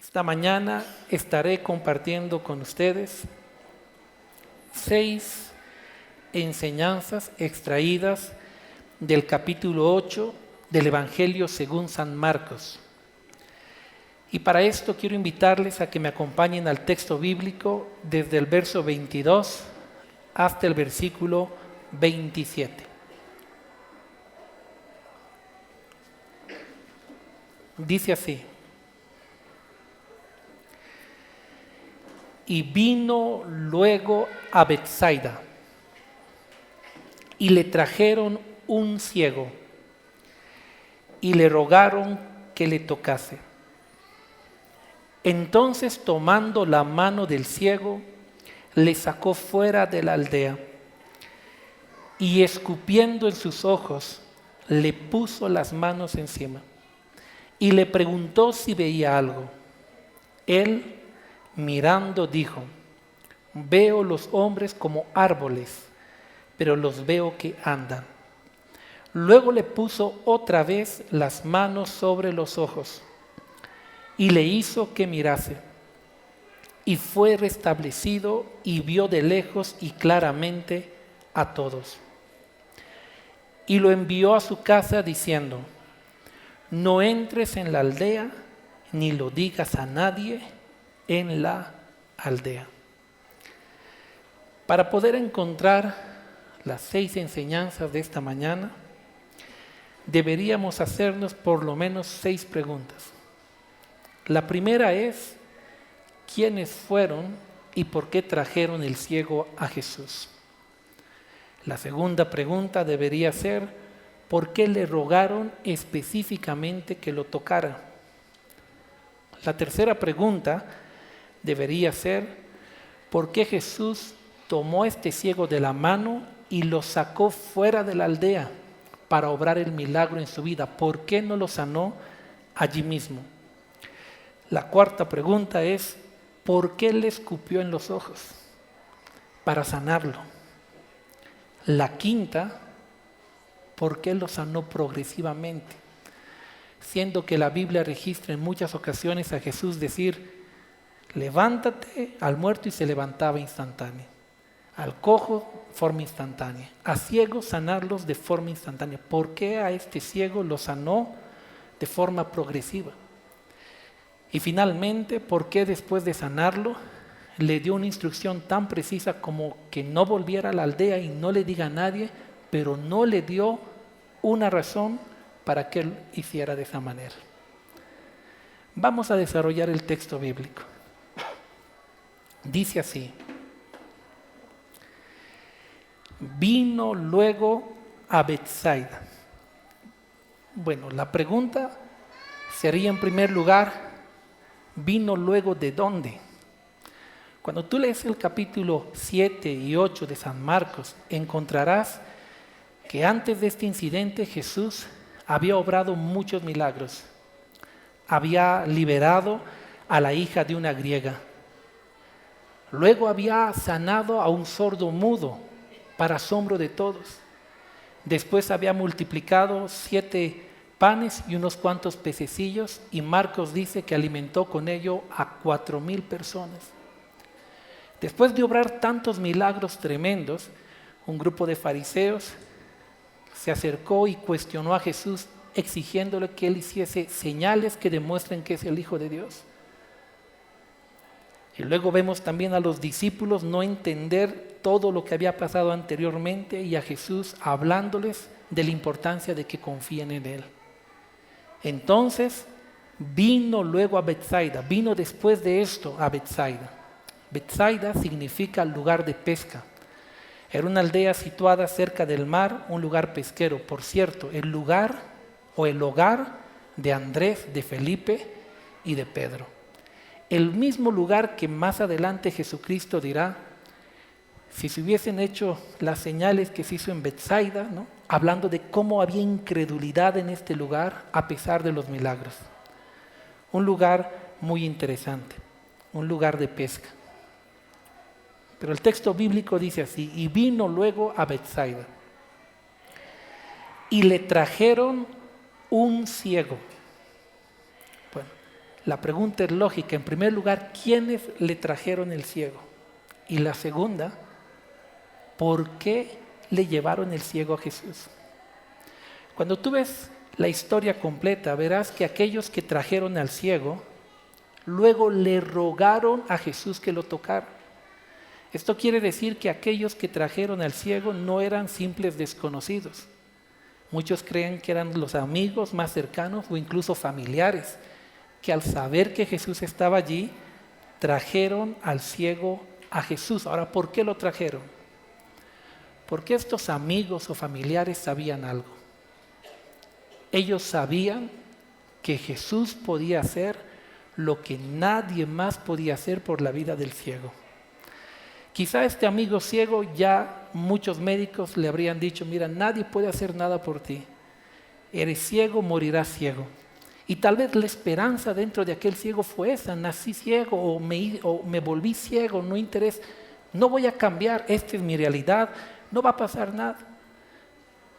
Esta mañana estaré compartiendo con ustedes 6 enseñanzas extraídas del capítulo 8 del Evangelio según San Marcos. Y para esto quiero invitarles a que me acompañen al texto bíblico desde el verso 22 hasta el versículo 27. Dice así: y vino luego a Betsaida, y le trajeron un ciego, y le rogaron que le tocase. Entonces, tomando la mano del ciego, le sacó fuera de la aldea, y escupiendo en sus ojos, le puso las manos encima, y le preguntó si veía algo. Él, mirando, dijo: veo los hombres como árboles, pero los veo que andan. Luego le puso otra vez las manos sobre los ojos y le hizo que mirase. Y fue restablecido y vio de lejos y claramente a todos. Y lo envió a su casa diciendo: no entres en la aldea ni lo digas a nadie en la aldea. Para poder encontrar las 6 enseñanzas de esta mañana, deberíamos hacernos por lo menos 6 preguntas. La primera es: ¿quiénes fueron y por qué trajeron el ciego a Jesús? La segunda pregunta debería ser: ¿por qué le rogaron específicamente que lo tocara? La tercera pregunta debería ser: ¿por qué Jesús tomó a este ciego de la mano y lo sacó fuera de la aldea para obrar el milagro en su vida? ¿Por qué no lo sanó allí mismo? La cuarta pregunta es: ¿por qué le escupió en los ojos? Para sanarlo. La quinta: ¿por qué lo sanó progresivamente? Siendo que la Biblia registra en muchas ocasiones a Jesús decir: levántate, al muerto, y se levantaba instantáneo. Al cojo, forma instantánea. A ciegos, sanarlos de forma instantánea. ¿Por qué a este ciego lo sanó de forma progresiva? Y finalmente, ¿por qué después de sanarlo le dio una instrucción tan precisa como que no volviera a la aldea y no le diga a nadie, pero no le dio una razón para que él hiciera de esa manera? Vamos a desarrollar el texto bíblico. Dice así: vino luego a Betsaida. Bueno, la pregunta sería en primer lugar: ¿vino luego de dónde? Cuando tú lees el capítulo 7 y 8 de San Marcos, encontrarás que antes de este incidente Jesús había obrado muchos milagros. Había liberado a la hija de una griega. Luego había sanado a un sordo mudo, para asombro de todos. Después había multiplicado 7 panes y unos cuantos pececillos, y Marcos dice que alimentó con ello a 4,000 personas. Después de obrar tantos milagros tremendos, un grupo de fariseos se acercó y cuestionó a Jesús, exigiéndole que él hiciese señales que demuestren que es el Hijo de Dios. Y luego vemos también a los discípulos no entender todo lo que había pasado anteriormente, y a Jesús hablándoles de la importancia de que confíen en Él. Entonces vino luego a Betsaida, vino después de esto a Betsaida. Betsaida significa lugar de pesca. Era una aldea situada cerca del mar, un lugar pesquero. Por cierto, el lugar o el hogar de Andrés, de Felipe y de Pedro. El mismo lugar que más adelante Jesucristo dirá: si se hubiesen hecho las señales que se hizo en Betsaida, ¿no?, hablando de cómo había incredulidad en este lugar a pesar de los milagros. Un lugar muy interesante, un lugar de pesca. Pero el texto bíblico dice así: y vino luego a Betsaida, y le trajeron un ciego. Bueno, La pregunta es lógica. En primer lugar, ¿quiénes le trajeron el ciego? Y la segunda, ¿por qué le llevaron el ciego a Jesús? Cuando tú ves la historia completa, verás que aquellos que trajeron al ciego, luego le rogaron a Jesús que lo tocara. Esto quiere decir que aquellos que trajeron al ciego no eran simples desconocidos. Muchos creen que eran los amigos más cercanos o incluso familiares, que al saber que Jesús estaba allí, trajeron al ciego a Jesús. Ahora, ¿por qué lo trajeron? Porque estos amigos o familiares sabían algo. Ellos sabían que Jesús podía hacer lo que nadie más podía hacer por la vida del ciego. Quizá este amigo ciego, ya muchos médicos le habrían dicho: mira, nadie puede hacer nada por ti. Eres ciego, morirás ciego. Y tal vez la esperanza dentro de aquel ciego fue esa: nací ciego o me volví ciego, no interesa, no voy a cambiar, esta es mi realidad, no va a pasar nada.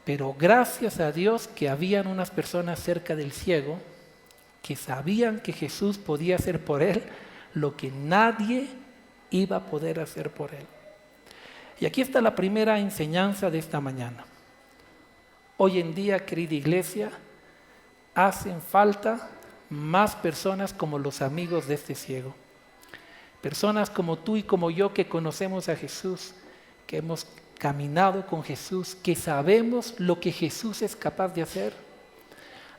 Pero gracias a Dios que habían unas personas cerca del ciego que sabían que Jesús podía hacer por él lo que nadie iba a poder hacer por él. Y aquí está la primera enseñanza de esta mañana. Hoy en día, querida iglesia, hacen falta más personas como los amigos de este ciego. Personas como tú y como yo que conocemos a Jesús, que hemos caminado con Jesús, que sabemos lo que Jesús es capaz de hacer.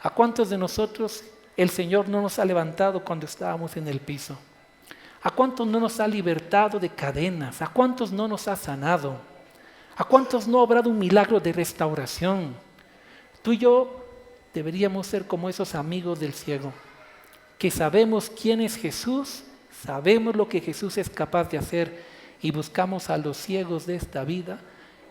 ¿A cuántos de nosotros el Señor no nos ha levantado cuando estábamos en el piso? ¿A cuántos no nos ha libertado de cadenas? ¿A cuántos no nos ha sanado? ¿A cuántos no ha obrado un milagro de restauración? Tú y yo deberíamos ser como esos amigos del ciego, que sabemos quién es Jesús, sabemos lo que Jesús es capaz de hacer y buscamos a los ciegos de esta vida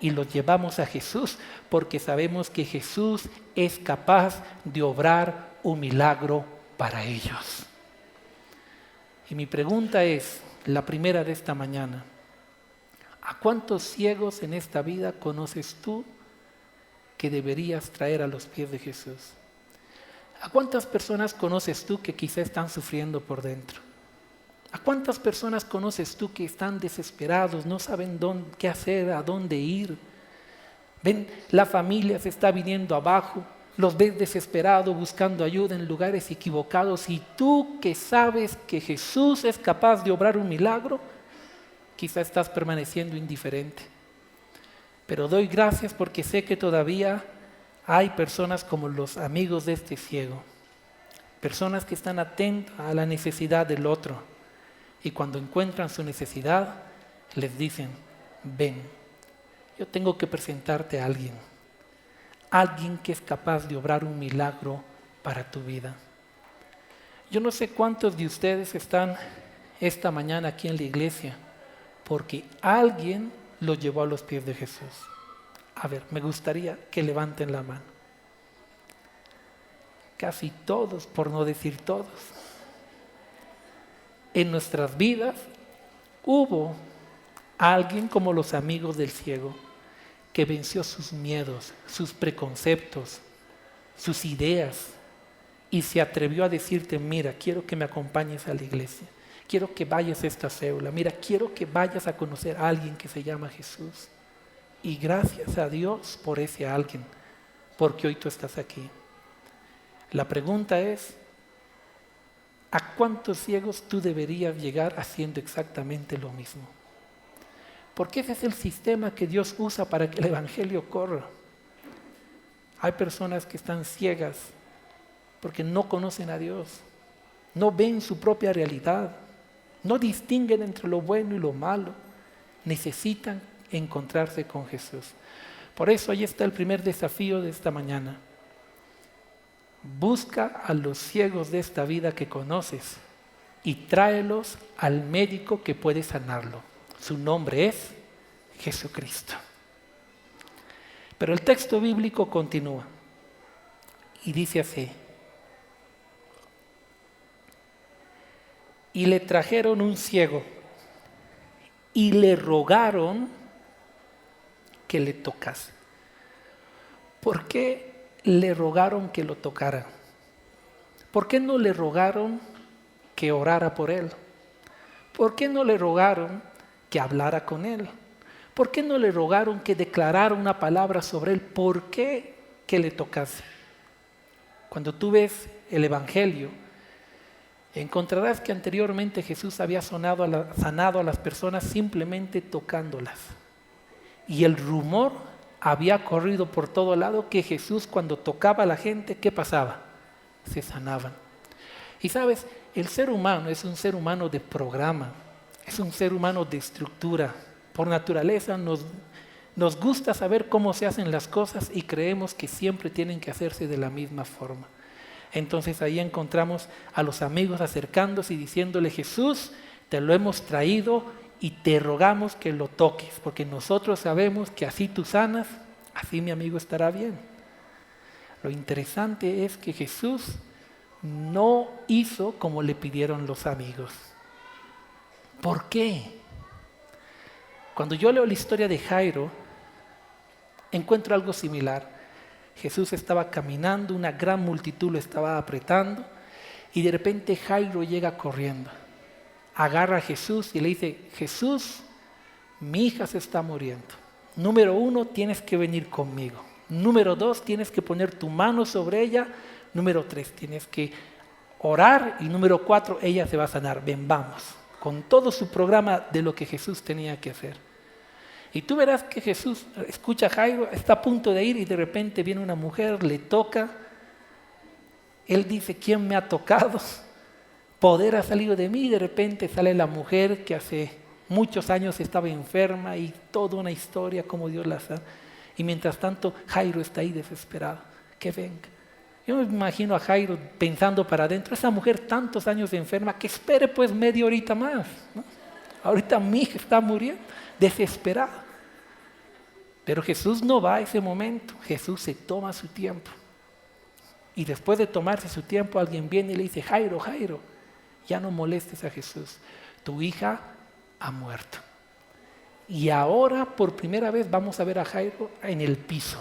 y los llevamos a Jesús porque sabemos que Jesús es capaz de obrar un milagro para ellos. Y mi pregunta es, la primera de esta mañana: ¿a cuántos ciegos en esta vida conoces tú que deberías traer a los pies de Jesús? ¿A cuántas personas conoces tú que quizá están sufriendo por dentro? ¿A cuántas personas conoces tú que están desesperados, no saben qué hacer, a dónde ir? Ven, la familia se está viniendo abajo, los ves desesperados buscando ayuda en lugares equivocados, y tú que sabes que Jesús es capaz de obrar un milagro, quizá estás permaneciendo indiferente. Pero doy gracias porque sé que todavía hay personas como los amigos de este ciego, personas que están atentas a la necesidad del otro, y cuando encuentran su necesidad les dicen: ven, yo tengo que presentarte a alguien que es capaz de obrar un milagro para tu vida. Yo no sé cuántos de ustedes están esta mañana aquí en la iglesia porque alguien los llevó a los pies de Jesús. A ver, me gustaría que levanten la mano. Casi todos, por no decir todos. En nuestras vidas hubo alguien como los amigos del ciego que venció sus miedos, sus preconceptos, sus ideas y se atrevió a decirte: mira, quiero que me acompañes a la iglesia, quiero que vayas a esta célula, mira, quiero que vayas a conocer a alguien que se llama Jesús. Y gracias a Dios por ese alguien, porque hoy tú estás aquí. La pregunta es: ¿a cuántos ciegos tú deberías llegar haciendo exactamente lo mismo? Porque ese es el sistema que Dios usa para que el evangelio corra. Hay personas que están ciegas porque no conocen a Dios, no ven su propia realidad, no distinguen entre lo bueno y lo malo, necesitan encontrarse con Jesús. Por eso ahí está el primer desafío de esta mañana. Busca a los ciegos de esta vida que conoces y tráelos al médico que puede sanarlo. Su nombre es Jesucristo. Pero el texto bíblico continúa y dice así: y le trajeron un ciego y le rogaron que le tocase. ¿Por qué le rogaron que lo tocara? ¿Por qué no le rogaron que orara por él? ¿Por qué no le rogaron que hablara con él? ¿Por qué no le rogaron que declarara una palabra sobre él? ¿Por qué que le tocase? Cuando tú ves el Evangelio, encontrarás que anteriormente Jesús había sanado a las personas simplemente tocándolas. Y el rumor había corrido por todo lado que Jesús, cuando tocaba a la gente, ¿qué pasaba? Se sanaban. Y sabes, el ser humano es un ser humano de programa, es un ser humano de estructura. Por naturaleza nos gusta saber cómo se hacen las cosas y creemos que siempre tienen que hacerse de la misma forma. Entonces ahí encontramos a los amigos acercándose y diciéndole: Jesús, te lo hemos traído y te rogamos que lo toques, porque nosotros sabemos que así tú sanas, así mi amigo estará bien. Lo interesante es que Jesús no hizo como le pidieron los amigos. ¿Por qué? Cuando yo leo la historia de Jairo, encuentro algo similar. Jesús estaba caminando, una gran multitud lo estaba apretando y de repente Jairo llega corriendo. Agarra a Jesús y le dice: Jesús, mi hija se está muriendo. Número 1, tienes que venir conmigo. Número 2, tienes que poner tu mano sobre ella. Número 3, tienes que orar. Y número 4, ella se va a sanar. Ven, vamos. Con todo su programa de lo que Jesús tenía que hacer. Y tú verás que Jesús escucha a Jairo, está a punto de ir y de repente viene una mujer, le toca. Él dice: ¿quién me ha tocado? Poder ha salido de mí. Y de repente sale la mujer que hace muchos años estaba enferma y toda una historia como Dios la sana. Y mientras tanto Jairo está ahí desesperado, que venga. Yo me imagino a Jairo pensando para adentro: esa mujer tantos años enferma, que espere pues media horita más, ¿no? Ahorita mi hija está muriendo, desesperada. Pero Jesús no va a ese momento, Jesús se toma su tiempo. Y después de tomarse su tiempo, alguien viene y le dice: Jairo, Jairo, ya no molestes a Jesús, tu hija ha muerto. Y ahora por primera vez vamos a ver a Jairo en el piso,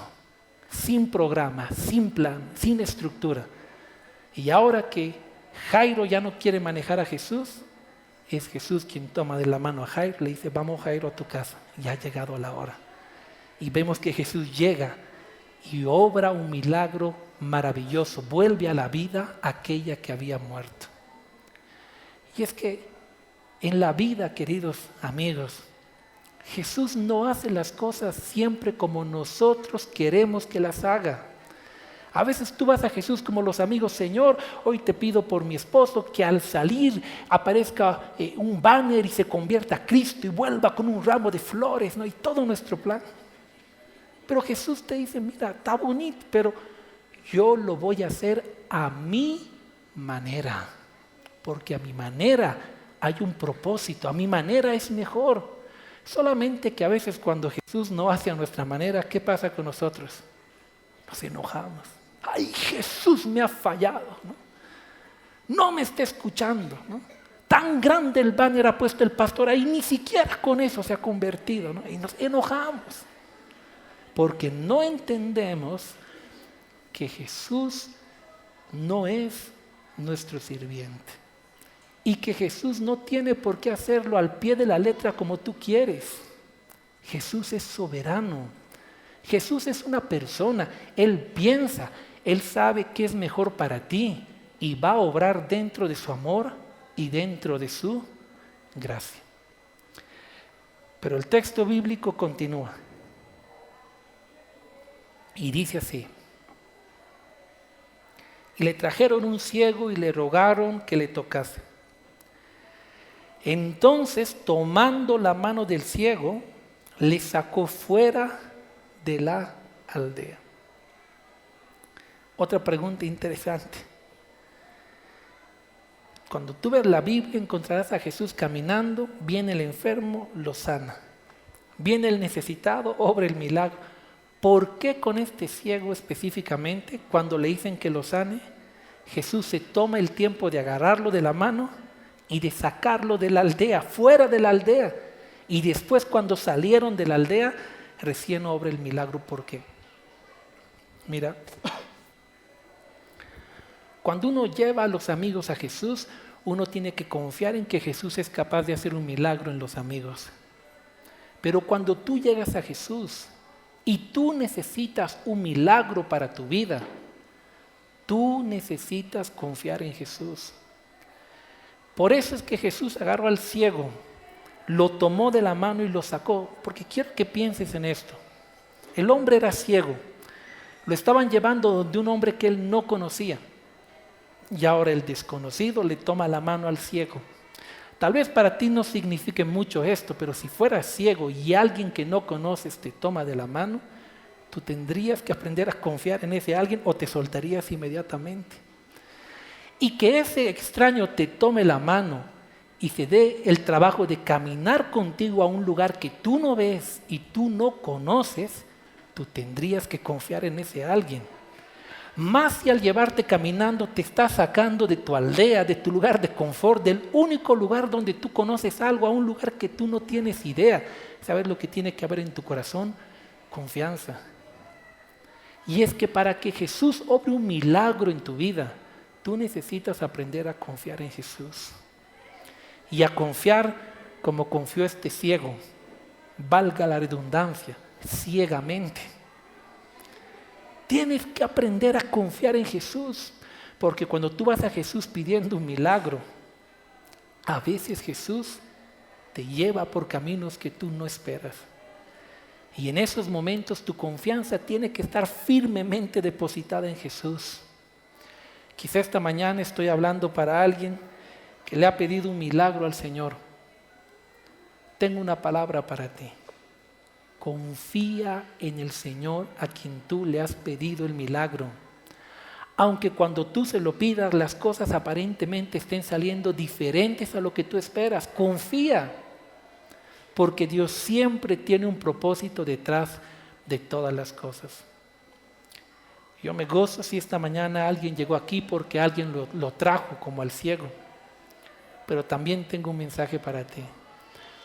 sin programa, sin plan, sin estructura. Y ahora que Jairo ya no quiere manejar a Jesús, es Jesús quien toma de la mano a Jairo, le dice: vamos, Jairo, a tu casa, ya ha llegado la hora. Y vemos que Jesús llega y obra un milagro maravilloso, vuelve a la vida aquella que había muerto. Y es que en la vida, queridos amigos, Jesús no hace las cosas siempre como nosotros queremos que las haga. A veces tú vas a Jesús como los amigos: Señor, hoy te pido por mi esposo que al salir aparezca un banner y se convierta a Cristo y vuelva con un ramo de flores, ¿no? Y todo nuestro plan. Pero Jesús te dice: mira, está bonito, pero yo lo voy a hacer a mi manera. Porque a mi manera hay un propósito, a mi manera es mejor. Solamente que a veces cuando Jesús no hace a nuestra manera, ¿qué pasa con nosotros? Nos enojamos. ¡Ay, Jesús me ha fallado! No me está escuchando, ¿no? Tan grande el banner ha puesto el pastor ahí, ni siquiera con eso se ha convertido, ¿no? Y nos enojamos. Porque no entendemos que Jesús no es nuestro sirviente. Y que Jesús no tiene por qué hacerlo al pie de la letra como tú quieres. Jesús es soberano. Jesús es una persona. Él piensa, Él sabe qué es mejor para ti y va a obrar dentro de su amor y dentro de su gracia. Pero el texto bíblico continúa y dice así: y le trajeron un ciego y le rogaron que le tocase. Entonces, tomando la mano del ciego, le sacó fuera de la aldea. Otra pregunta interesante. Cuando tú ves la Biblia, encontrarás a Jesús caminando, viene el enfermo, lo sana. Viene el necesitado, obra el milagro. ¿Por qué con este ciego específicamente, cuando le dicen que lo sane, Jesús se toma el tiempo de agarrarlo de la mano y de sacarlo de la aldea, fuera de la aldea? Y después, cuando salieron de la aldea, recién obra el milagro. ¿Por qué? Mira, cuando uno lleva a los amigos a Jesús, uno tiene que confiar en que Jesús es capaz de hacer un milagro en los amigos. Pero cuando tú llegas a Jesús y tú necesitas un milagro para tu vida, tú necesitas confiar en Jesús. Por eso es que Jesús agarró al ciego, lo tomó de la mano y lo sacó, porque quiero que pienses en esto. El hombre era ciego, lo estaban llevando de un hombre que él no conocía, y ahora el desconocido le toma la mano al ciego. Tal vez para ti no signifique mucho esto, pero si fueras ciego y alguien que no conoces te toma de la mano, tú tendrías que aprender a confiar en ese alguien o te soltarías inmediatamente. Y que ese extraño te tome la mano y se dé el trabajo de caminar contigo a un lugar que tú no ves y tú no conoces, tú tendrías que confiar en ese alguien. Más si al llevarte caminando te está sacando de tu aldea, de tu lugar de confort, del único lugar donde tú conoces algo, a un lugar que tú no tienes idea. ¿Sabes lo que tiene que haber en tu corazón? Confianza. Y es que para que Jesús obre un milagro en tu vida, tú necesitas aprender a confiar en Jesús. Y a confiar como confió este ciego, valga la redundancia, ciegamente. Tienes que aprender a confiar en Jesús, porque cuando tú vas a Jesús pidiendo un milagro, a veces Jesús te lleva por caminos que tú no esperas. Y en esos momentos tu confianza tiene que estar firmemente depositada en Jesús. Quizá esta mañana estoy hablando para alguien que le ha pedido un milagro al Señor. Tengo una palabra para ti. Confía en el Señor a quien tú le has pedido el milagro. Aunque cuando tú se lo pidas las cosas aparentemente estén saliendo diferentes a lo que tú esperas, confía. Porque Dios siempre tiene un propósito detrás de todas las cosas. Yo me gozo si esta mañana alguien llegó aquí porque alguien lo trajo como al ciego. Pero también tengo un mensaje para ti.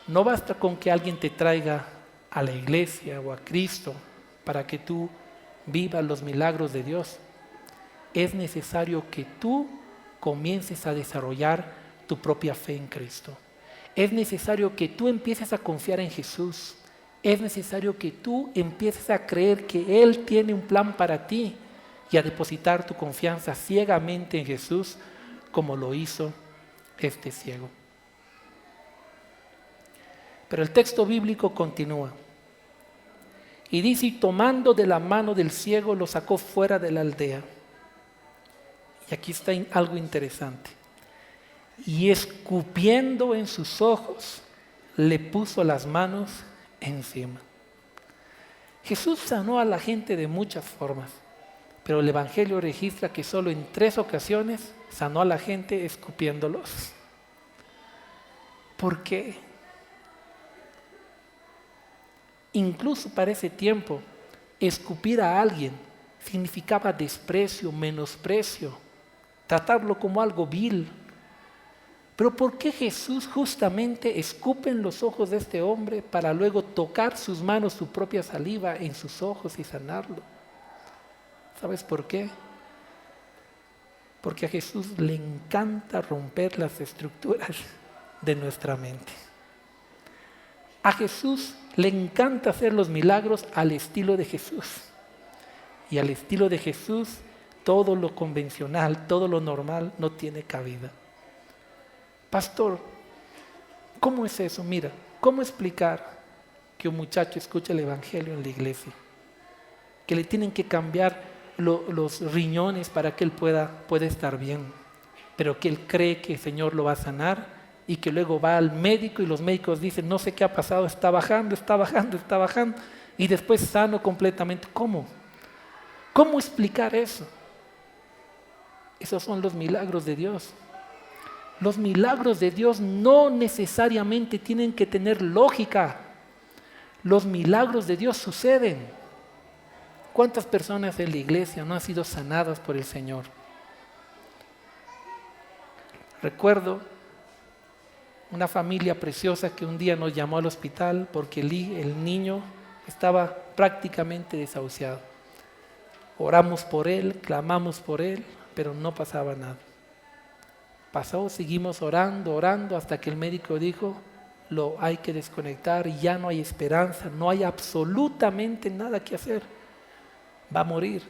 No basta con que alguien te traiga a la iglesia o a Cristo para que tú vivas los milagros de Dios. Es necesario que tú comiences a desarrollar tu propia fe en Cristo. Es necesario que tú empieces a confiar en Jesús. Es necesario que tú empieces a creer que Él tiene un plan para ti y a depositar tu confianza ciegamente en Jesús como lo hizo este ciego. Pero el texto bíblico continúa. Y dice, y tomando de la mano del ciego lo sacó fuera de la aldea. Y aquí está algo interesante. Y escupiendo en sus ojos, le puso las manos encima. Jesús sanó a la gente de muchas formas, pero el Evangelio registra que solo en 3 ocasiones sanó a la gente escupiéndolos. ¿Por qué? Incluso para ese tiempo, escupir a alguien significaba desprecio, menosprecio, tratarlo como algo vil. Pero ¿por qué Jesús justamente escupe en los ojos de este hombre para luego tocar sus manos, su propia saliva en sus ojos y sanarlo? ¿Sabes por qué? Porque a Jesús le encanta romper las estructuras de nuestra mente. A Jesús le encanta hacer los milagros al estilo de Jesús. Y al estilo de Jesús, todo lo convencional, todo lo normal no tiene cabida. Pastor, ¿cómo es eso? Mira, ¿cómo explicar que un muchacho escucha el Evangelio en la iglesia? Que le tienen que cambiar los riñones para que él pueda estar bien, pero que él cree que el Señor lo va a sanar y que luego va al médico y los médicos dicen, no sé qué ha pasado, está bajando, y después sano completamente. ¿Cómo? ¿Cómo explicar eso? Esos son los milagros de Dios. Los milagros de Dios no necesariamente tienen que tener lógica. Los milagros de Dios suceden. ¿Cuántas personas en la iglesia no han sido sanadas por el Señor? Recuerdo una familia preciosa que un día nos llamó al hospital porque el niño estaba prácticamente desahuciado. Oramos por él, clamamos por él, pero no pasaba nada. Pasó, seguimos orando, orando, hasta que el médico dijo, lo hay que desconectar, ya no hay esperanza, no hay absolutamente nada que hacer, va a morir.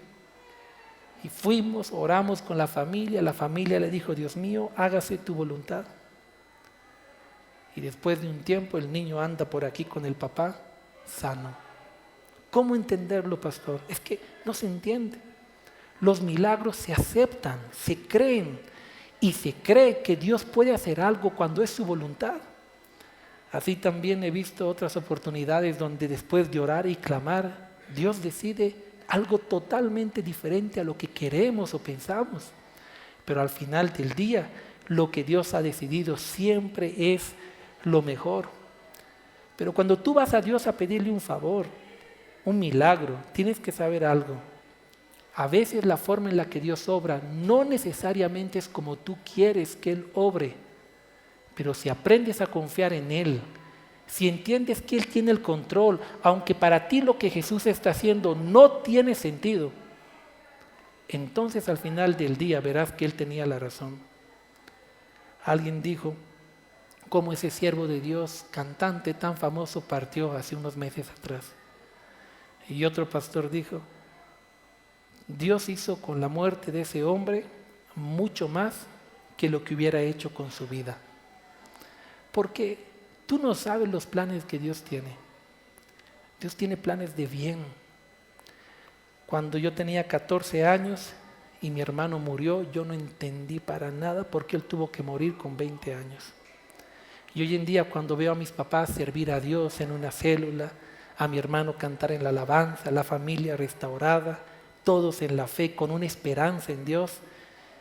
Y fuimos, oramos con la familia le dijo, Dios mío, hágase tu voluntad. Y después de un tiempo el niño anda por aquí con el papá, sano. ¿Cómo entenderlo, pastor? Es que no se entiende. Los milagros se aceptan, se creen, y se cree que Dios puede hacer algo cuando es su voluntad. Así también he visto otras oportunidades donde después de orar y clamar, Dios decide algo totalmente diferente a lo que queremos o pensamos. Pero al final del día, lo que Dios ha decidido siempre es lo mejor. Pero cuando tú vas a Dios a pedirle un favor, un milagro, tienes que saber algo. A veces la forma en la que Dios obra no necesariamente es como tú quieres que Él obre, pero si aprendes a confiar en Él, si entiendes que Él tiene el control, aunque para ti lo que Jesús está haciendo no tiene sentido, entonces al final del día verás que Él tenía la razón. Alguien dijo, cómo ese siervo de Dios, cantante tan famoso, partió hace unos meses atrás. Y otro pastor dijo, Dios hizo con la muerte de ese hombre mucho más que lo que hubiera hecho con su vida. Porque tú no sabes los planes que Dios tiene. Dios tiene planes de bien. Cuando yo tenía 14 años y mi hermano murió, yo no entendí para nada por qué él tuvo que morir con 20 años. Y hoy en día cuando veo a mis papás servir a Dios en una célula, a mi hermano cantar en la alabanza, la familia restaurada, todos en la fe, con una esperanza en Dios,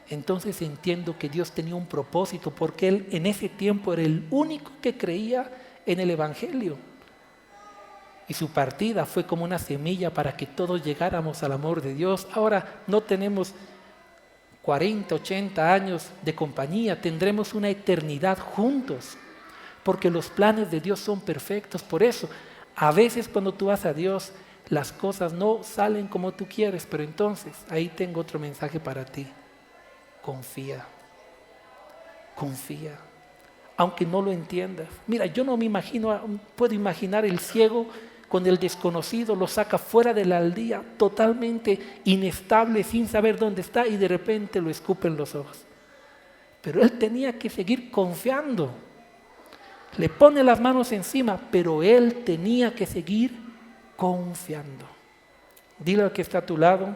entonces entiendo que Dios tenía un propósito, porque Él en ese tiempo era el único que creía en el Evangelio. Y su partida fue como una semilla para que todos llegáramos al amor de Dios. Ahora no tenemos 40, 80 años de compañía, tendremos una eternidad juntos, porque los planes de Dios son perfectos. Por eso, a veces cuando tú vas a Dios, las cosas no salen como tú quieres, pero entonces ahí tengo otro mensaje para ti. Confía, confía, aunque no lo entiendas. Mira, yo no me imagino, puedo imaginar el ciego con el desconocido, lo saca fuera de la aldea, totalmente inestable, sin saber dónde está, y de repente lo escupe en los ojos. Pero él tenía que seguir confiando. Le pone las manos encima, pero él tenía que seguir confiando. Dile al que está a tu lado,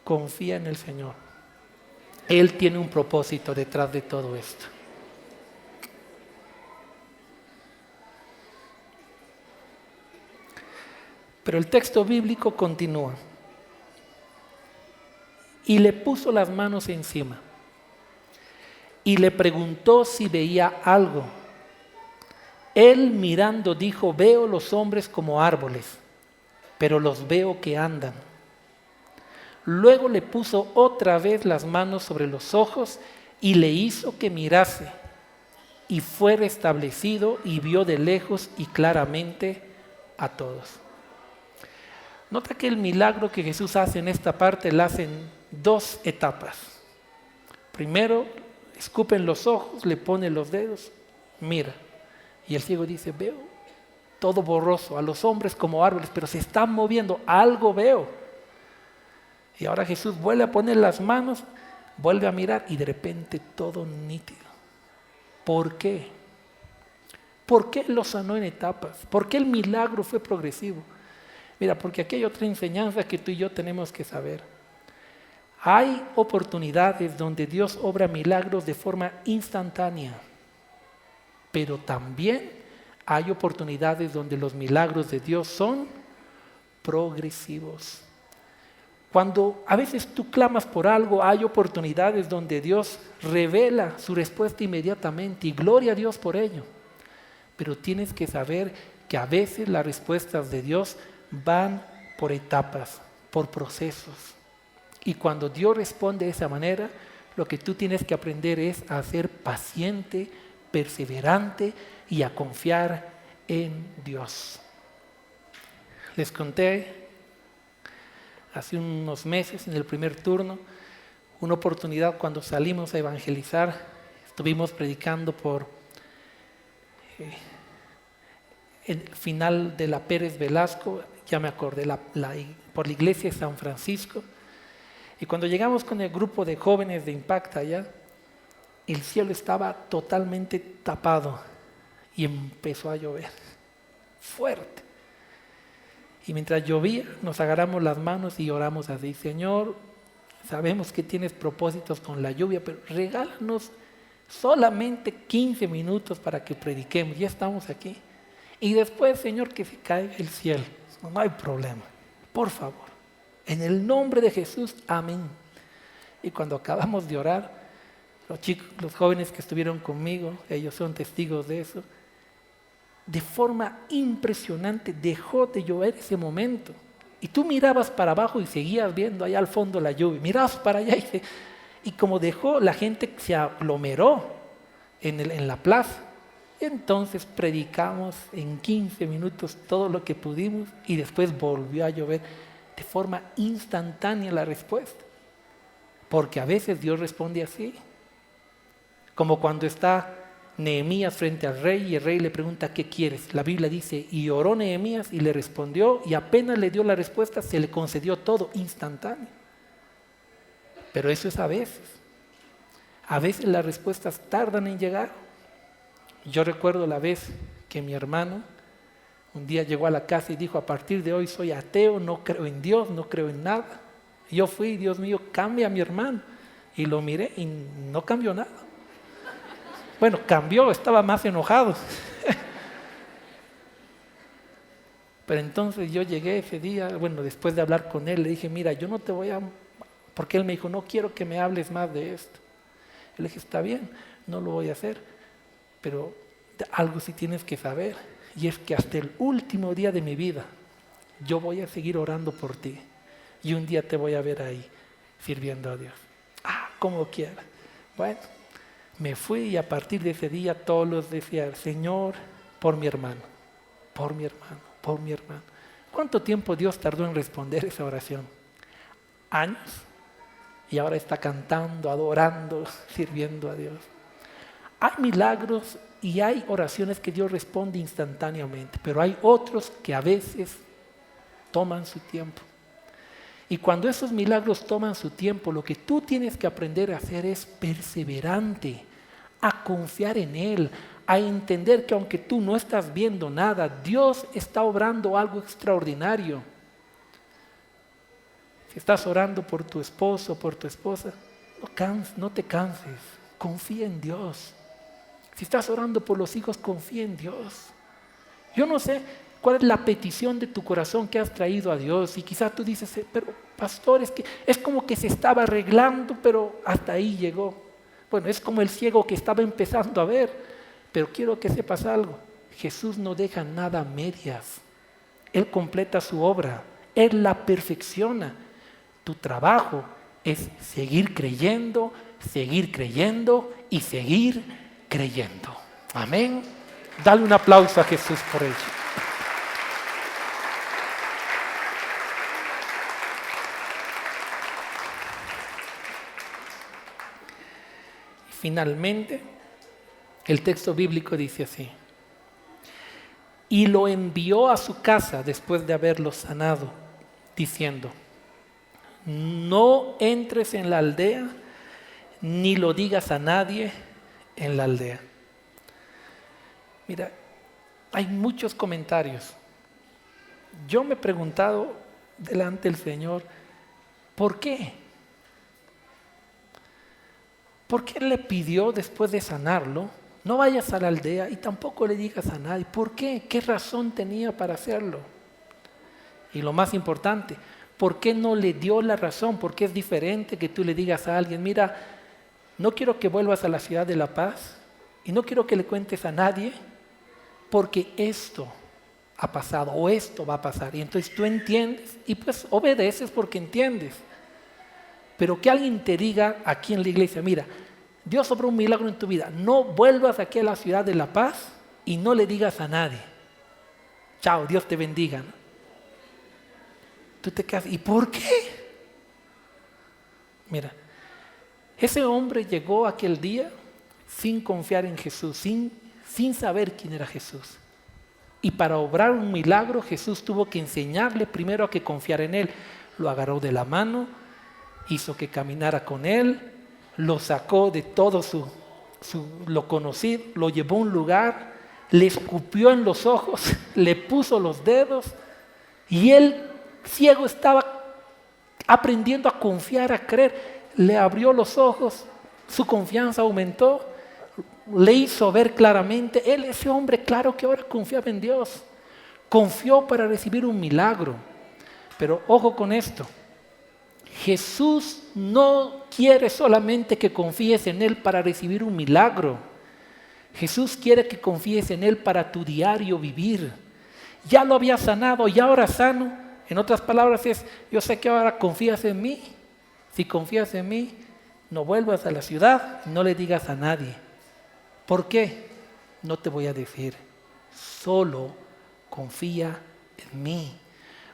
confía en el Señor. Él tiene un propósito detrás de todo esto. Pero el texto bíblico continúa. Y le puso las manos encima. Y le preguntó si veía algo. Él mirando dijo, veo los hombres como árboles, pero los veo que andan. Luego le puso otra vez las manos sobre los ojos y le hizo que mirase. Y fue restablecido y vio de lejos y claramente a todos. Nota que el milagro que Jesús hace en esta parte lo hace en 2 etapas. Primero, escupe en los ojos, le pone los dedos, mira. Y el ciego dice, veo todo borroso, a los hombres como árboles, pero se están moviendo, algo veo. Y ahora Jesús vuelve a poner las manos, vuelve a mirar y de repente todo nítido. ¿Por qué? ¿Por qué lo sanó en etapas? ¿Por qué el milagro fue progresivo? Mira, porque aquí hay otra enseñanza que tú y yo tenemos que saber. Hay oportunidades donde Dios obra milagros de forma instantánea. Pero también hay oportunidades donde los milagros de Dios son progresivos. Cuando a veces tú clamas por algo, hay oportunidades donde Dios revela su respuesta inmediatamente y gloria a Dios por ello. Pero tienes que saber que a veces las respuestas de Dios van por etapas, por procesos. Y cuando Dios responde de esa manera, lo que tú tienes que aprender es a ser paciente, perseverante y a confiar en Dios. Les conté hace unos meses en el primer turno una oportunidad cuando salimos a evangelizar Estuvimos predicando por el final de la Pérez Velasco, ya me acordé, por la iglesia de San Francisco. Y cuando llegamos con el grupo de jóvenes de Impacta allá, el cielo estaba totalmente tapado y empezó a llover fuerte. Y mientras llovía, nos agarramos las manos y oramos así: Señor, sabemos que tienes propósitos con la lluvia, pero regálanos solamente 15 minutos para que prediquemos. Ya estamos aquí. Y después, Señor, que se caiga el cielo. No hay problema. Por favor. En el nombre de Jesús, amén. Y cuando acabamos de orar, los jóvenes que estuvieron conmigo, ellos son testigos de eso, de forma impresionante dejó de llover ese momento. Y tú mirabas para abajo y seguías viendo allá al fondo la lluvia. Mirabas para allá y como dejó, la gente se aglomeró en la plaza. Y entonces predicamos en 15 minutos todo lo que pudimos y después volvió a llover de forma instantánea la respuesta. Porque a veces Dios responde así. Como cuando está Nehemías frente al rey y el rey le pregunta: ¿qué quieres? La Biblia dice: y oró Nehemías y le respondió, y apenas le dio la respuesta se le concedió todo instantáneo. Pero eso es a veces. A veces las respuestas tardan en llegar. Yo recuerdo la vez que mi hermano un día llegó a la casa y dijo: a partir de hoy soy ateo, no creo en Dios, no creo en nada. Y yo fui: Dios mío, cambia a mi hermano. Y lo miré y no cambió nada. Bueno, cambió, estaba más enojado. Pero entonces yo llegué ese día, bueno, después de hablar con él, le dije: mira, yo no te voy a... Porque él me dijo: no quiero que me hables más de esto. Le dije: está bien, no lo voy a hacer, pero algo sí tienes que saber, y es que hasta el último día de mi vida yo voy a seguir orando por ti, y un día te voy a ver ahí sirviendo a Dios. Como quiera. Bueno, me fui y a partir de ese día todos los decía: Señor, por mi hermano, por mi hermano, por mi hermano. ¿Cuánto tiempo Dios tardó en responder esa oración? Años. Y ahora está cantando, adorando, sirviendo a Dios. Hay milagros y hay oraciones que Dios responde instantáneamente, pero hay otros que a veces toman su tiempo. Y cuando esos milagros toman su tiempo, lo que tú tienes que aprender a hacer es perseverante, a confiar en Él, a entender que aunque tú no estás viendo nada, Dios está obrando algo extraordinario. Si estás orando por tu esposo, por tu esposa, no te canses, confía en Dios. Si estás orando por los hijos, confía en Dios. Yo no sé cuál es la petición de tu corazón que has traído a Dios, y quizás tú dices: pero pastor, es que es como que se estaba arreglando, pero hasta ahí llegó. Bueno, es como el ciego que estaba empezando a ver, pero quiero que sepas algo: Jesús no deja nada a medias. Él completa su obra, Él la perfecciona. Tu trabajo es seguir creyendo y seguir creyendo. Amén. Dale un aplauso a Jesús por ello. Finalmente, el texto bíblico dice así: y lo envió a su casa después de haberlo sanado, diciendo: no entres en la aldea, ni lo digas a nadie en la aldea. Mira, hay muchos comentarios. Yo me he preguntado delante del Señor: ¿por qué? ¿Por qué le pidió después de sanarlo: no vayas a la aldea y tampoco le digas a nadie? ¿Por qué? ¿Qué razón tenía para hacerlo? Y lo más importante, ¿por qué no le dio la razón? Porque es diferente que tú le digas a alguien: mira, no quiero que vuelvas a la ciudad de La Paz y no quiero que le cuentes a nadie porque esto ha pasado o esto va a pasar. Y entonces tú entiendes y pues obedeces porque entiendes. Pero que alguien te diga aquí en la iglesia: mira, Dios obró un milagro en tu vida, no vuelvas aquí a la ciudad de La Paz y no le digas a nadie. Chao, Dios te bendiga, ¿no? Tú te quedas: ¿y por qué? Mira, ese hombre llegó aquel día sin confiar en Jesús, sin saber quién era Jesús. Y para obrar un milagro, Jesús tuvo que enseñarle primero a que confiara en Él. Lo agarró de la mano, hizo que caminara con Él, lo sacó de todo lo conocido, lo llevó a un lugar, le escupió en los ojos, le puso los dedos, y él, ciego, estaba aprendiendo a confiar, a creer. Le abrió los ojos, su confianza aumentó, le hizo ver claramente. Él, ese hombre, claro que ahora confiaba en Dios, confió para recibir un milagro. Pero ojo con esto, Jesús no quiere solamente que confíes en Él para recibir un milagro. Jesús quiere que confíes en Él para tu diario vivir. Ya lo había sanado y ahora sano. En otras palabras es, yo sé que ahora confías en mí. Si confías en mí, no vuelvas a la ciudad, no le digas a nadie. ¿Por qué? No te voy a decir. Solo confía en mí.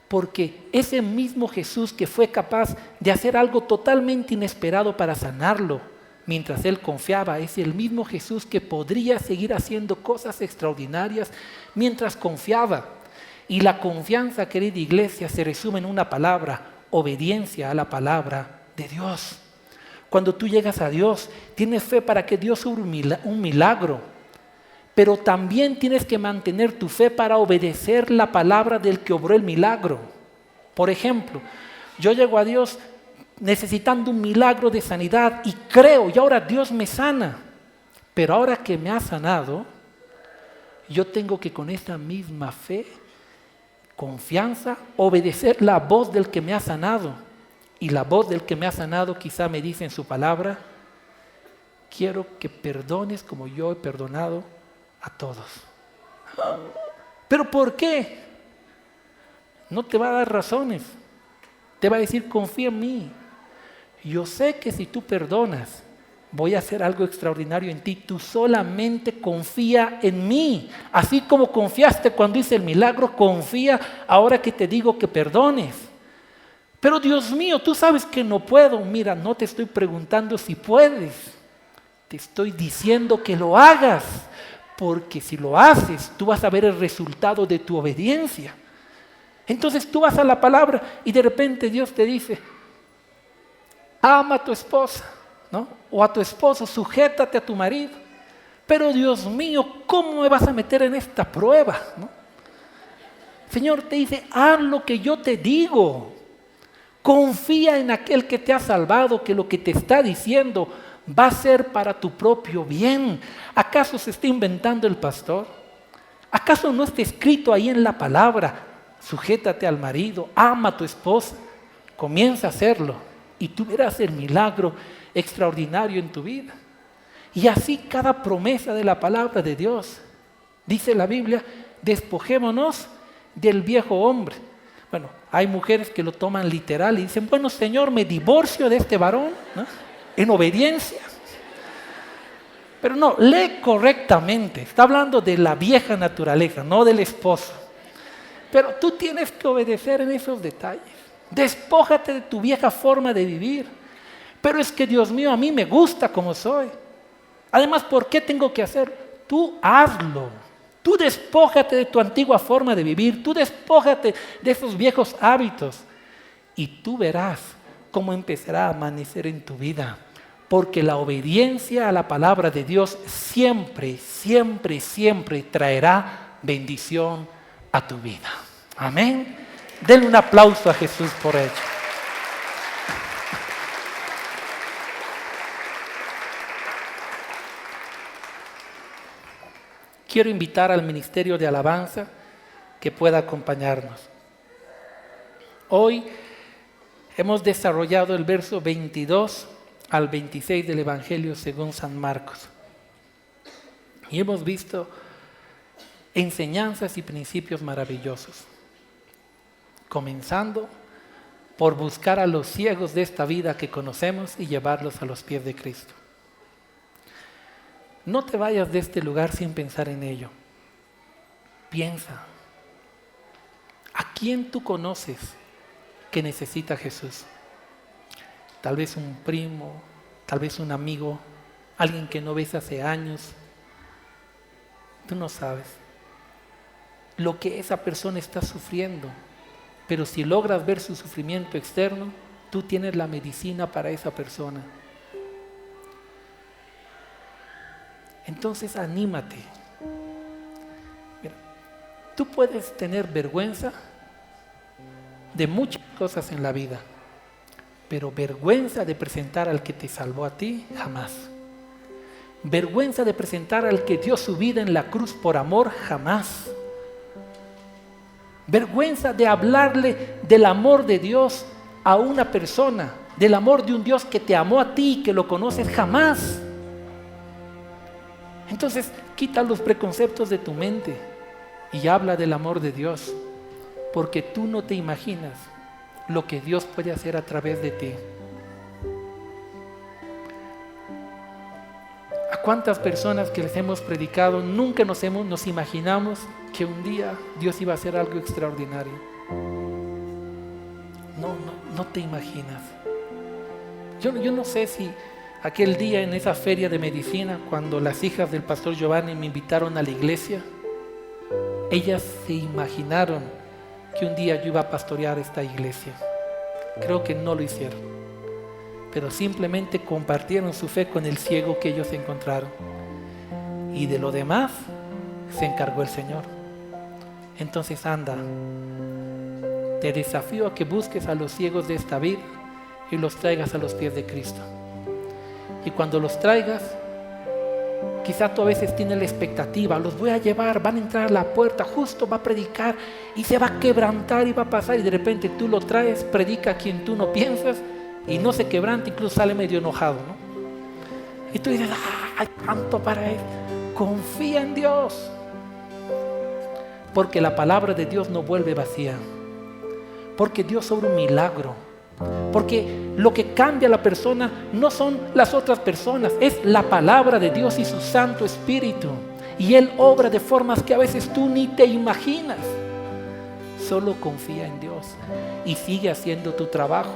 Porque ese mismo Jesús que fue capaz de hacer algo totalmente inesperado para sanarlo, mientras él confiaba, es el mismo Jesús que podría seguir haciendo cosas extraordinarias mientras confiaba. Y la confianza, querida iglesia, se resume en una palabra: obediencia a la palabra de Dios. Cuando tú llegas a Dios, tienes fe para que Dios haga un milagro, pero también tienes que mantener tu fe para obedecer la palabra del que obró el milagro. Por ejemplo, yo llego a Dios necesitando un milagro de sanidad y creo, y ahora Dios me sana. Pero ahora que me ha sanado, yo tengo que con esa misma fe, confianza, obedecer la voz del que me ha sanado. Y la voz del que me ha sanado quizá me dice en su palabra: quiero que perdones como yo he perdonado a todos. ¿Pero por qué? No te va a dar razones. Te va a decir: confía en mí. Yo sé que si tú perdonas, voy a hacer algo extraordinario en ti. Tú solamente confía en mí. Así como confiaste cuando hice el milagro, confía ahora que te digo que perdones. Pero Dios mío, tú sabes que no puedo. Mira, no te estoy preguntando si puedes. Te estoy diciendo que lo hagas. Porque si lo haces, tú vas a ver el resultado de tu obediencia. Entonces tú vas a la palabra y de repente Dios te dice: ama a tu esposa, ¿no? O a tu esposo, sujétate a tu marido. Pero Dios mío, ¿cómo me vas a meter en esta prueba, ¿no? Señor te dice: haz lo que yo te digo. Confía en aquel que te ha salvado, que lo que te está diciendo va a ser para tu propio bien. ¿Acaso se está inventando el pastor? ¿Acaso no está escrito ahí en la palabra? Sujétate al marido, ama a tu esposa. Comienza a hacerlo y tú verás el milagro extraordinario en tu vida. Y así cada promesa de la palabra de Dios. Dice la Biblia: despojémonos del viejo hombre. Bueno, hay mujeres que lo toman literal y dicen: bueno, Señor, me divorcio de este varón, ¿no? En obediencia. Pero no, lee correctamente. Está hablando de la vieja naturaleza, no del esposo. Pero tú tienes que obedecer en esos detalles. Despójate de tu vieja forma de vivir. Pero es que, Dios mío, a mí me gusta como soy. Además, ¿por qué tengo que hacer? Tú hazlo. Tú despójate de tu antigua forma de vivir. Tú despójate de esos viejos hábitos. Y tú verás cómo empezará a amanecer en tu vida. Porque la obediencia a la palabra de Dios siempre, siempre, siempre traerá bendición a tu vida. Amén. Denle un aplauso a Jesús por ello. Quiero invitar al ministerio de alabanza que pueda acompañarnos. Hoy hemos desarrollado el verso 22 al 26 del Evangelio según San Marcos. Y hemos visto enseñanzas y principios maravillosos. Comenzando por buscar a los ciegos de esta vida que conocemos y llevarlos a los pies de Cristo. No te vayas de este lugar sin pensar en ello. Piensa, ¿a quién tú conoces que necesita a Jesús? Tal vez un primo, tal vez un amigo, alguien que no ves hace años. Tú no sabes lo que esa persona está sufriendo, pero si logras ver su sufrimiento externo, tú tienes la medicina para esa persona. Entonces anímate. Mira, tú puedes tener vergüenza de muchas cosas en la vida, pero vergüenza de presentar al que te salvó a ti, jamás. Vergüenza de presentar al que dio su vida en la cruz por amor, jamás. Vergüenza de hablarle del amor de Dios a una persona, del amor de un Dios que te amó a ti y que lo conoces, jamás. Entonces, quita los preconceptos de tu mente y habla del amor de Dios, porque tú no te imaginas lo que Dios puede hacer a través de ti. ¿A cuántas personas que les hemos predicado nunca nos imaginamos que un día Dios iba a hacer algo extraordinario? No te imaginas. Yo no sé si aquel día en esa feria de medicina, cuando las hijas del pastor Giovanni me invitaron a la iglesia, ellas se imaginaron que un día yo iba a pastorear esta iglesia. Creo que no lo hicieron, pero simplemente compartieron su fe con el ciego que ellos encontraron, y de lo demás se encargó el Señor. Entonces anda, te desafío a que busques a los ciegos de esta vida y los traigas a los pies de Cristo. Y cuando los traigas, quizá tú a veces tienes la expectativa, los voy a llevar, van a entrar a la puerta, justo va a predicar y se va a quebrantar y va a pasar, y de repente tú lo traes, predica a quien tú no piensas y no se quebranta, incluso sale medio enojado, ¿no? Y tú dices, hay tanto para él. Confía en Dios, porque la palabra de Dios no vuelve vacía, porque Dios obra un milagro, porque lo que cambia a la persona no son las otras personas, es la palabra de Dios y su Santo Espíritu, y Él obra de formas que a veces tú ni te imaginas. Solo confía en Dios y sigue haciendo tu trabajo.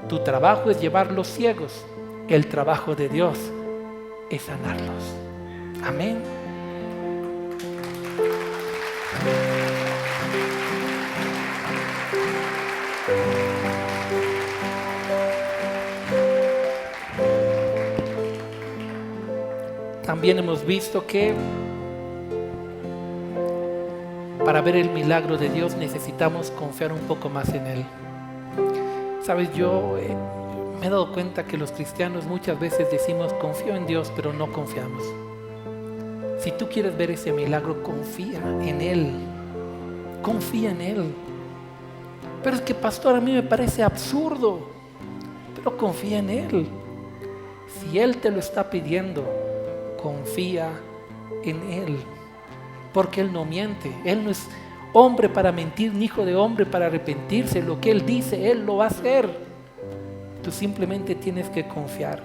Tu trabajo es llevar los ciegos, el trabajo de Dios es sanarlos. Amén. También hemos visto que para ver el milagro de Dios necesitamos confiar un poco más en Él. Sabes, yo me he dado cuenta que los cristianos muchas veces decimos confío en Dios, pero no confiamos. Si tú quieres ver ese milagro, confía en Él. Confía en Él. Pero es que, pastor, a mí me parece absurdo. Pero confía en Él. Si Él te lo está pidiendo, confía en Él. Porque Él no miente. Él no es hombre para mentir, ni hijo de hombre para arrepentirse. Lo que Él dice, Él lo va a hacer. Tú simplemente tienes que confiar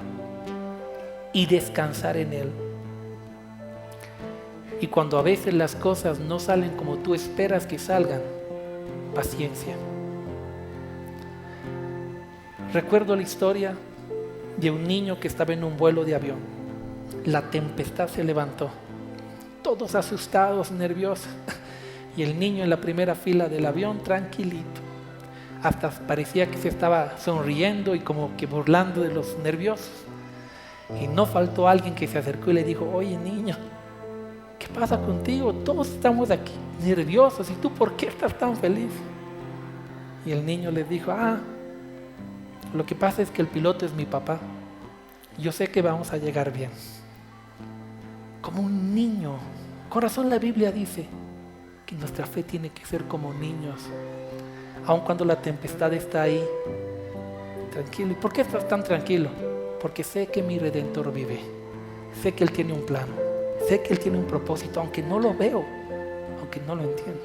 y descansar en Él. Y cuando a veces las cosas no salen como tú esperas que salgan, paciencia. Recuerdo la historia de un niño que estaba en un vuelo de avión. La tempestad se levantó, todos asustados, nerviosos, y el niño en la primera fila del avión tranquilito, hasta parecía que se estaba sonriendo y como que burlando de los nerviosos. Y no faltó alguien que se acercó y le dijo: oye, niño, ¿qué pasa contigo? Todos estamos aquí nerviosos, ¿y tú por qué estás tan feliz? Y el niño le dijo: lo que pasa es que el piloto es mi papá, yo sé que vamos a llegar bien. Como un niño. Con razón la Biblia dice que nuestra fe tiene que ser como niños, aun cuando la tempestad está ahí, tranquilo. ¿Y por qué estás tan tranquilo? Porque sé que mi Redentor vive, sé que Él tiene un plan, sé que Él tiene un propósito, aunque no lo veo, aunque no lo entiendo.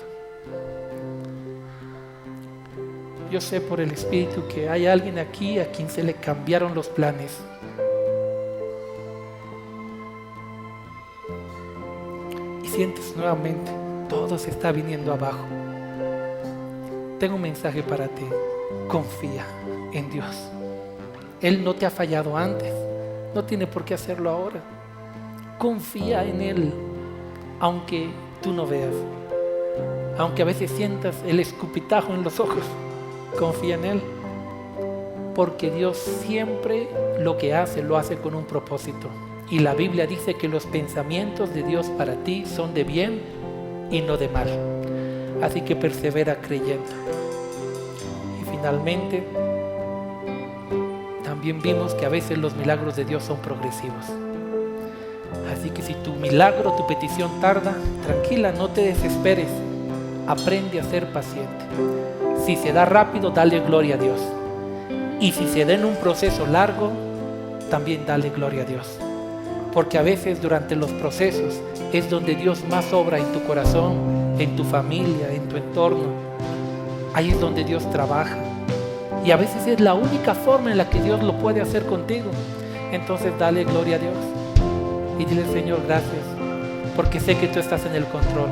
Yo sé por el Espíritu que hay alguien aquí a quien se le cambiaron los planes. Y sientes nuevamente, todo se está viniendo abajo. Tengo un mensaje para ti. Confía en Dios. Él no te ha fallado antes, no tiene por qué hacerlo ahora. Confía en Él, aunque tú no veas, aunque a veces sientas el escupitajo en los ojos. Confía en Él, porque Dios siempre lo que hace, lo hace con un propósito. Y la Biblia dice que los pensamientos de Dios para ti son de bien y no de mal. Así que persevera creyendo. Y finalmente, también vimos que a veces los milagros de Dios son progresivos. Así que si tu milagro, tu petición tarda, tranquila, no te desesperes. Aprende a ser paciente. Si se da rápido, dale gloria a Dios. Y si se da en un proceso largo, también dale gloria a Dios. Porque a veces durante los procesos es donde Dios más obra en tu corazón, en tu familia, en tu entorno. Ahí es donde Dios trabaja. Y a veces es la única forma en la que Dios lo puede hacer contigo. Entonces dale gloria a Dios. Y dile, Señor, gracias, porque sé que tú estás en el control.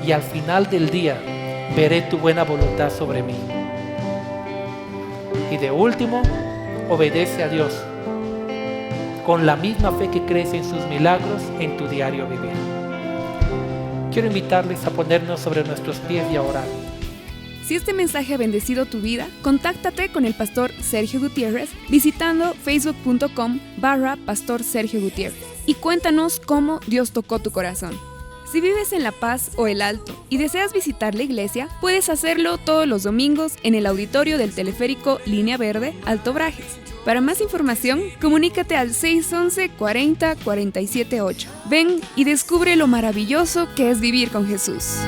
Y al final del día veré tu buena voluntad sobre mí. Y de último, obedece a Dios con la misma fe que crees en sus milagros en tu diario vivir. Quiero invitarles a ponernos sobre nuestros pies y a orar. Si este mensaje ha bendecido tu vida, contáctate con el pastor Sergio Gutiérrez visitando facebook.com/pastor Sergio Gutiérrez y cuéntanos cómo Dios tocó tu corazón. Si vives en La Paz o El Alto y deseas visitar la iglesia, puedes hacerlo todos los domingos en el auditorio del teleférico Línea Verde, Alto Brajes. Para más información, comunícate al 611 40 47 8. Ven y descubre lo maravilloso que es vivir con Jesús.